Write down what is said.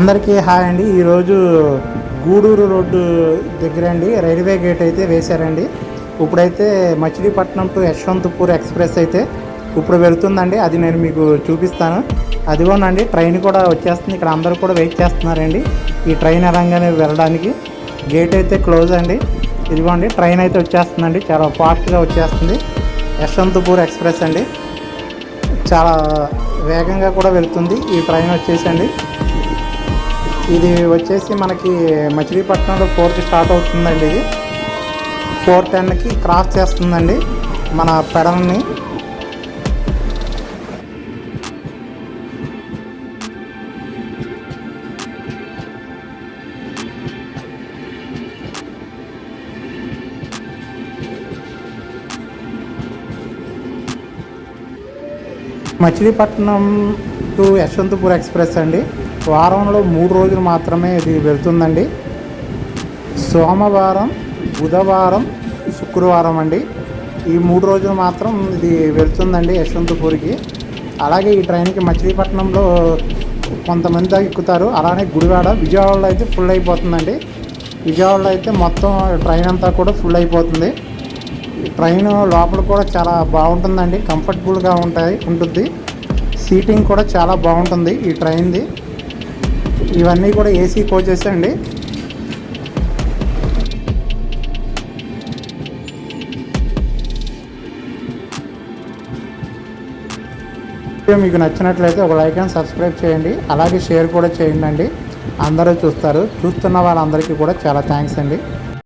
అందరికీ హాయ్ అండి. ఈరోజు గూడూరు రోడ్డు దగ్గర అండి రైల్వే గేట్ అయితే వేశారండి. ఇప్పుడైతే మచిలీపట్నం టు యశ్వంతపూర్ ఎక్స్ప్రెస్ అయితే ఇప్పుడు వెళ్తుందండి. అది నేను మీకు చూపిస్తాను. అదిగోనండి ట్రైన్ కూడా వచ్చేస్తుంది. ఇక్కడ అందరూ కూడా వెయిట్ చేస్తున్నారండి ఈ ట్రైన్ ఎలాగానే వెళ్ళడానికి. గేట్ అయితే క్లోజ్ అండి. ఇదిగోండి ట్రైన్ అయితే వచ్చేస్తుందండి. చాలా ఫాస్ట్గా వచ్చేస్తుంది. యశ్వంతపూర్ ఎక్స్ప్రెస్ అండి. చాలా వేగంగా కూడా వెళ్తుంది ఈ ట్రైన్ వచ్చేసండి. ఇది వచ్చేసి మనకి మచిలీపట్నంలో 4కి స్టార్ట్ అవుతుందండి. ఇది 4:10కి క్రాస్ చేస్తుందండి మన పెడల్ని. మచిలీపట్నం టు యశ్వంతపూర్ ఎక్స్ప్రెస్ అండి. వారంలో 3 రోజులు మాత్రమే ఇది వెళ్తుందండి. సోమవారం, బుధవారం, శుక్రవారం అండి. ఈ 3 రోజులు మాత్రం ఇది వెళ్తుందండి యశ్వంతపూర్కి. అలాగే ఈ ట్రైన్కి మచిలీపట్నంలో కొంతమంది దాకా ఎక్కుతారు. అలానే గుడివాడ, విజయవాడలో అయితే ఫుల్ అయిపోతుందండి. విజయవాడలో అయితే మొత్తం ట్రైన్ అంతా కూడా ఫుల్ అయిపోతుంది. ట్రైన్ లోపల కూడా చాలా బాగుంటుందండి. కంఫర్టబుల్గా ఉంటుంది. సీటింగ్ కూడా చాలా బాగుంటుంది ఈ ట్రైన్ది. ఇవన్నీ కూడా ఏసీ కోచెస్ అండి. మీకు నచ్చినట్లయితే ఒక లైక్ అండ్ సబ్స్క్రైబ్ చేయండి. అలాగే షేర్ కూడా చేయండి అండి. అందరూ చూస్తారు. చూస్తున్న వాళ్ళందరికీ కూడా చాలా థ్యాంక్స్ అండి.